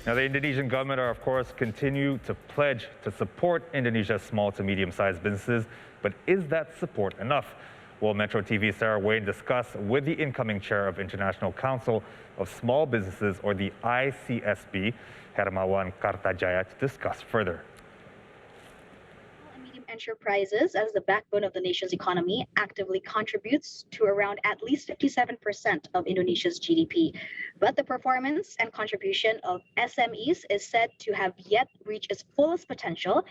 Now, the Indonesian government are, of course, continue to pledge to support Indonesia's small to medium-sized businesses. But is that support enough? Well, Metro TV's Sara discuss with the incoming chair of International Council of Small Businesses, or the ICSB, Hermawan Kartajaya, to discuss further. Medium enterprises, as the backbone of the nation's economy, actively contributes to around at least 57% of Indonesia's GDP. But the performance and contribution of SMEs is said to have yet reached its fullest potential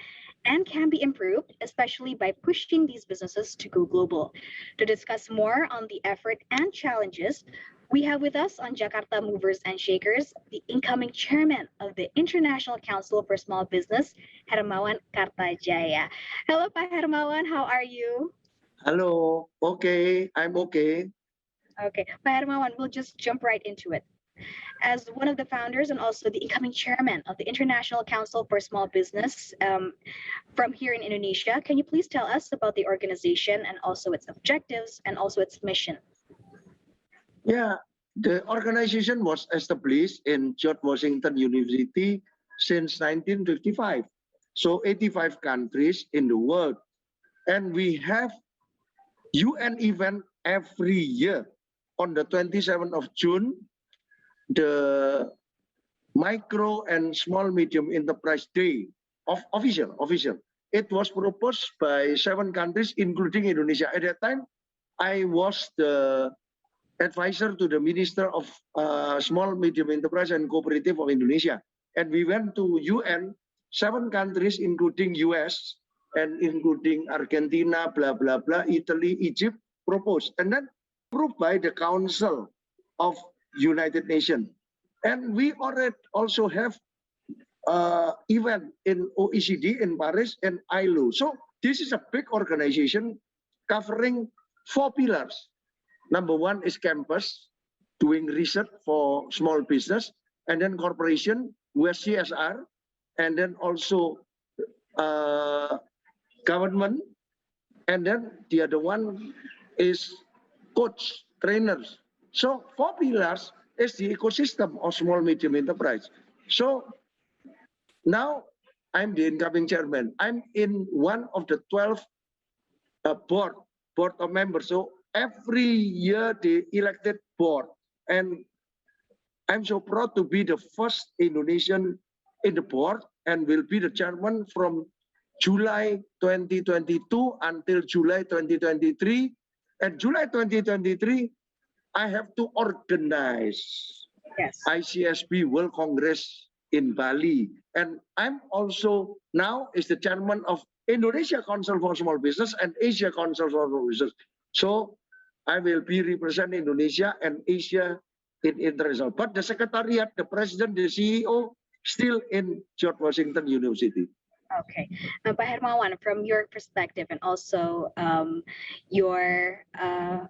and can be improved, especially by pushing these businesses to go global. To discuss more on the effort and challenges, we have with us on Jakarta Movers and Shakers the incoming chairman of the International Council for Small Business, Hermawan Kartajaya. Hello, Pak Hermawan. How are you? Hello. Okay, I'm okay. Okay, Pak Hermawan, we'll just jump right into it. As one of the founders and also the incoming chairman of the International Council for Small Business from here in Indonesia, can you please tell us about the organization and also its objectives and also its mission? Yeah, the organization was established in George Washington University since 1955. So 85 countries in the world. And we have UN event every year. On the 27th of June, the Micro and Small Medium Enterprise Day of official. It was proposed by 7 countries, including Indonesia. At that time, I was the advisor to the Minister of Small Medium Enterprise and Cooperative of Indonesia. And we went to UN, 7 countries, including US and including Argentina, blah, blah, blah, Italy, Egypt, proposed. And then approved by the Council of United Nations. And we already also have event in OECD in Paris and ILO. So this is a big organization covering 4 pillars. Number 1 is campus, doing research for small business, and then corporation, with CSR, and then also government, and then the other one is coach, trainers. So 4 pillars is the ecosystem of small medium enterprise. So now I'm the incoming chairman. I'm in one of the 12 board of members. So every year they elected board, and I'm so proud to be the first Indonesian in the board and will be the chairman from July 2022 until July 2023. And July 2023, I have to organize ICSB World Congress in Bali. And I'm also now is the chairman of Indonesia Council for Small Business and Asia Council for Small Business. So I will be representing Indonesia and Asia in international. But the secretariat, the president, the CEO, still in George Washington University. Okay. Pak Hermawan, from your perspective and also your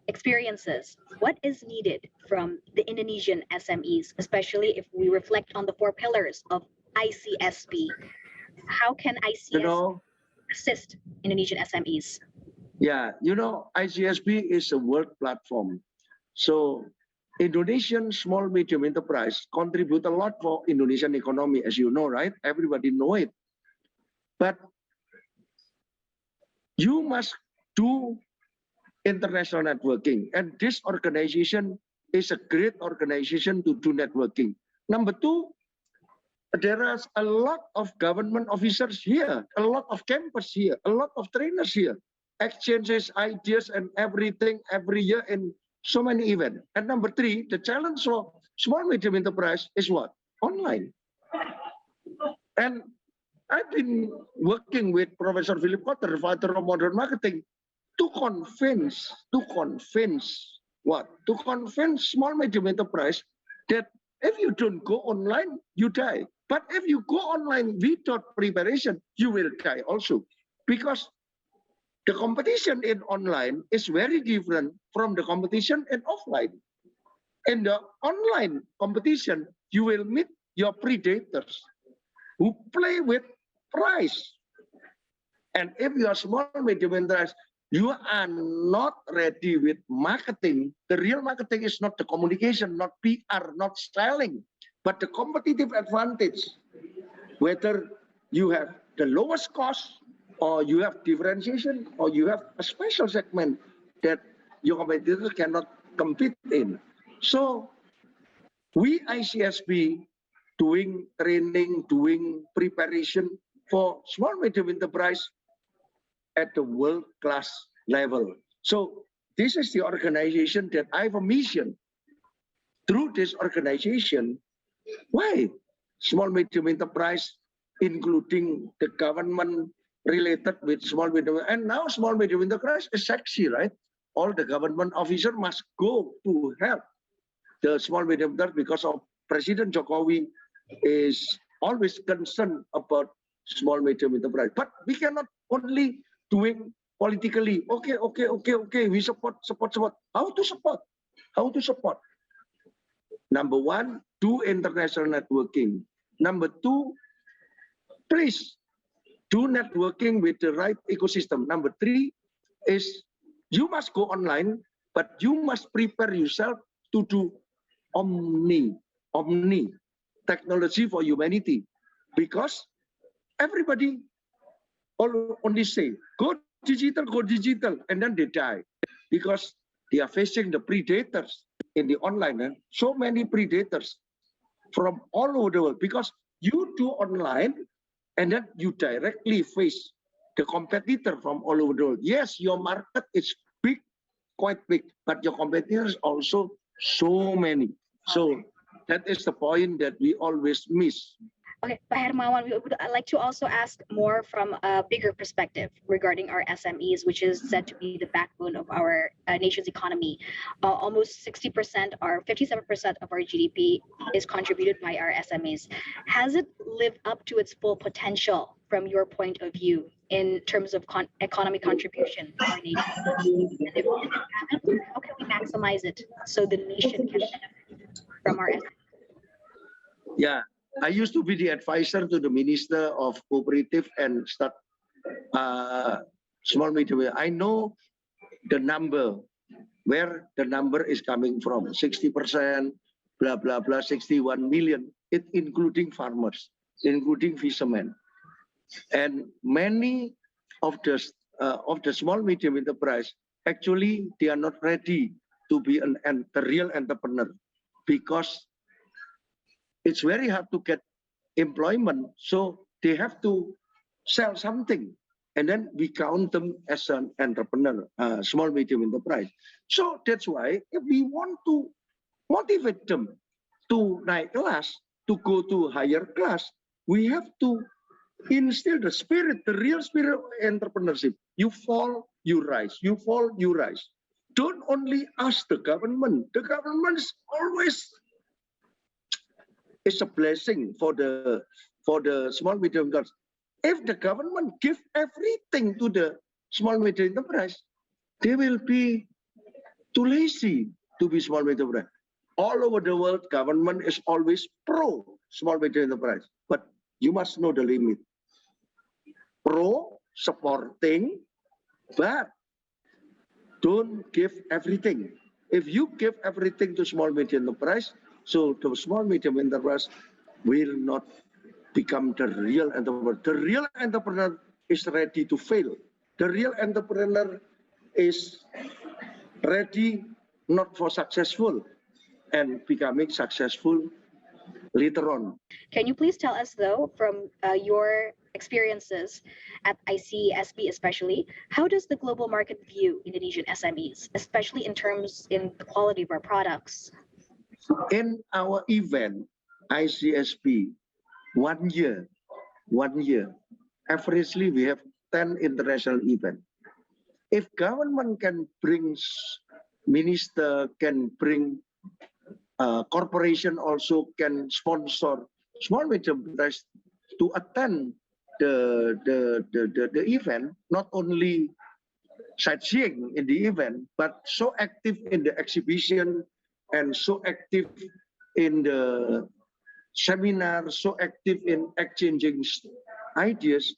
experiences, what is needed from the Indonesian SMEs, especially if we reflect on the 4 pillars of ICSB? How can ICSB assist Indonesian SMEs? Yeah, ICSB is a world platform. So Indonesian small medium enterprise contribute a lot for Indonesian economy, as you know, right? Everybody know it. But you must do international networking. And this organization is a great organization to do networking. Number 2, there are a lot of government officers here, a lot of campus here, a lot of trainers here, exchanges, ideas, and everything every year in so many events. And number 3, the challenge for small medium enterprise is what? Online. And I've been working with Professor Philip Cotter, father of modern marketing, to convince what? To convince small medium enterprise that if you don't go online, you die. But if you go online without preparation, you will die also. Because the competition in online is very different from the competition in offline. In the online competition, you will meet your predators who play with price. And if you are small medium enterprise, you are not ready with marketing. The real marketing is not the communication, not PR, not selling, But the competitive advantage, whether you have the lowest cost or you have differentiation or you have a special segment that your competitors cannot compete in. So we ICSB doing training, doing preparation for small medium enterprise at the world-class level. So this is the organization that I have a mission. Through this organization, why small medium enterprise, including the government related with small medium, and now small medium enterprise is sexy, right? All the government officer must go to help the small medium enterprise because of President Jokowi is always concerned about small medium enterprise. But we cannot only doing politically. Okay. We support. How to support? How to support? Number one, do international networking. Number two, please do networking with the right ecosystem. Number three is you must go online, but you must prepare yourself to do omni technology for humanity, because everybody only say go digital, and then they die because they are facing the predators in the online. So many predators from all over the world, because you do online and then you directly face the competitor from all over the world. Yes, your market is big, quite big, but your competitors also so many. So that is the point that we always miss. Okay, Pak Hermawan, we would like to also ask more from a bigger perspective regarding our SMEs, which is said to be the backbone of our nation's economy. Almost 60% or 57% of our GDP is contributed by our SMEs. Has it lived up to its full potential from your point of view in terms of economic contribution to our nation? And if it haven't, how can we maximize it so the nation can benefit from our SMEs? Yeah, I used to be the advisor to the Minister of Cooperative and Small Medium. I know the number, where the number is coming from, 60%, blah, blah, blah, 61 million, it including farmers, including fishermen. And many of the small medium enterprise, actually, they are not ready to be a real entrepreneur, because it's very hard to get employment. So they have to sell something, and then we count them as an entrepreneur, small medium enterprise. So that's why if we want to motivate them to naik class, to go to higher class, we have to instill the spirit, the real spirit of entrepreneurship. You fall, you rise. You fall, you rise. Don't only ask the government. The government is always a blessing for the small medium enterprise. If the government give everything to the small medium enterprise, they will be too lazy to be small medium enterprise. All over the world, government is always pro small medium enterprise, but you must know the limit. Pro supporting, but don't give everything. If you give everything to small medium enterprise, so the small medium enterprise will not become the real entrepreneur. The real entrepreneur is ready to fail. The real entrepreneur is ready not for successful and becoming successful later on. Can you please tell us, though, from your experiences at ICSB especially, how does the global market view Indonesian SMEs, especially in the quality of our products? In our event, ICSB, 1 year, averagely we have 10 international events. If government can bring, minister can bring, corporation also can sponsor small medium enterprise to attend the event, not only sightseeing in the event, but so active in the exhibition and so active in the seminar, so active in exchanging ideas,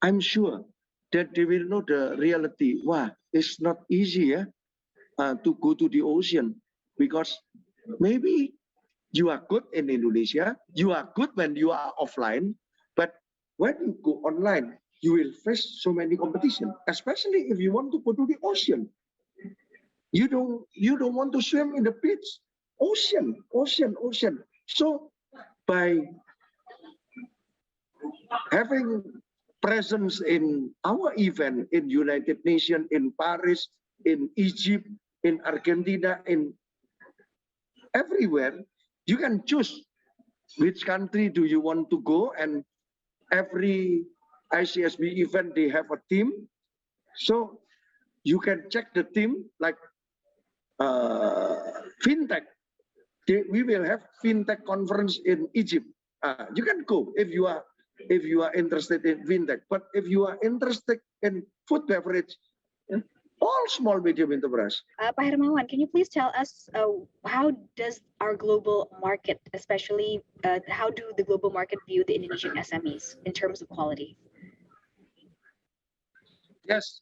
I'm sure that they will know the reality. Wow, it's not easy to go to the ocean, because maybe You are good in Indonesia. You are good when you are offline. But when you go online, you will face so many competition, especially if you want to go to the ocean. You don't want to swim in the beach. Ocean. So by having presence in our event in United Nations, in Paris, in Egypt, in Argentina, in everywhere, you can choose which country do you want to go, and every ICSB event they have a team. So you can check the team like fintech. We will have fintech conference in Egypt. You can go if you are interested in fintech. But if you are interested in food beverage, all small medium enterprise. Pak Hermawan, can you please tell us how does our global market, especially how do the global market view the Indonesian SMEs in terms of quality? Yes.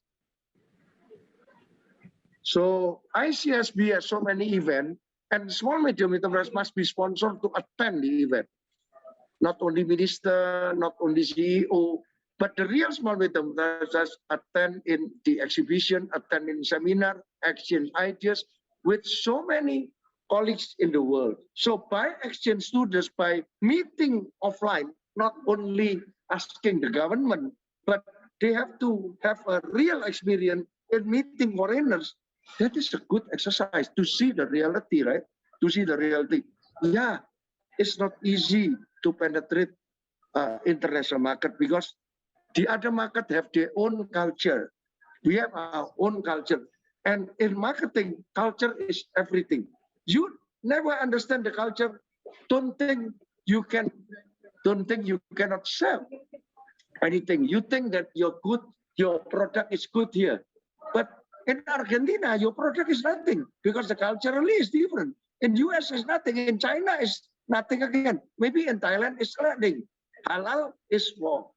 So ICSB has so many events, and small medium enterprise must be sponsored to attend the event. Not only minister, not only CEO, but the real small medium enterprises attend in the exhibition, attend in seminar, exchange ideas with so many colleagues in the world. So by exchange students, by meeting offline, not only asking the government, but they have to have a real experience in meeting foreigners. That is a good exercise to see the reality, right? To see the reality. Yeah, it's not easy to penetrate international market because the other market have their own culture. We have our own culture. And in marketing, culture is everything. You never understand the culture, don't think you cannot sell anything. You think that your product is good here. But in Argentina, your product is nothing because the culturally is different. In US is nothing. In China is nothing again. Maybe in Thailand is nothing. Halal is for